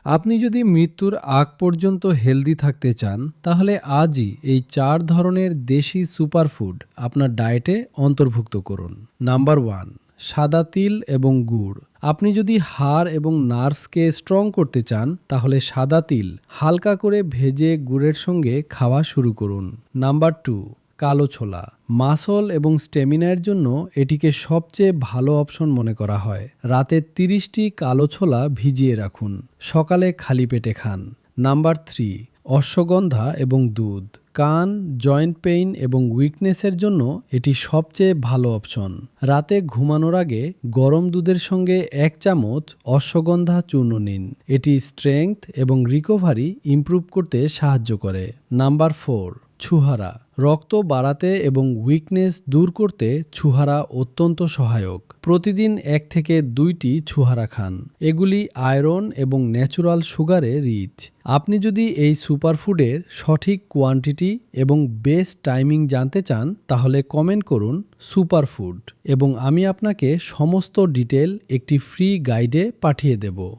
আপনি যদি মৃত্যুর আগ পর্যন্ত হেলদি থাকতে চান তাহলে আজই এই 4 ধরনের দেশি সুপারফুড আপনার ডায়েটে অন্তর্ভুক্ত করুন। নাম্বার 1, সাদা তিল এবং গুড়। আপনি যদি হাড় এবং নার্ভসকে স্ট্রং করতে চান তাহলে সাদা তিল হালকা করে ভেজে গুড়ের সঙ্গে খাওয়া শুরু করুন। নাম্বার 2, কালো ছোলা। মাসল এবং স্টেমিনার জন্য এটিকে সবচেয়ে ভালো অপশন মনে করা হয়। রাতে 30টি কালো ছোলা ভিজিয়ে রাখুন, সকালে খালি পেটে খান। নাম্বার 3, অশ্বগন্ধা এবং দুধ। কান, জয়েন্ট পেইন এবং উইকনেসের জন্য এটি সবচেয়ে ভালো অপশন। রাতে ঘুমানোর আগে গরম দুধের সঙ্গে 1 চামচ অশ্বগন্ধা চূর্ণ নিন। এটি স্ট্রেংথ এবং রিকভারি ইমপ্রুভ করতে সাহায্য করে। নাম্বার 4, ছুহারা। রক্ত বাড়াতে এবং উইকনেস দূর করতে ছুহারা অত্যন্ত সহায়ক। প্রতিদিন 1 থেকে 2টি ছুহারা খান। এগুলি আয়রন এবং ন্যাচারাল সুগারে রিচ। আপনি যদি এই সুপারফুডের সঠিক কোয়ান্টিটি এবং বেস্ট টাইমিং জানতে চান তাহলে কমেন্ট করুন সুপারফুড এবং আমি আপনাকে সমস্ত ডিটেল একটি ফ্রি গাইডে পাঠিয়ে দেব।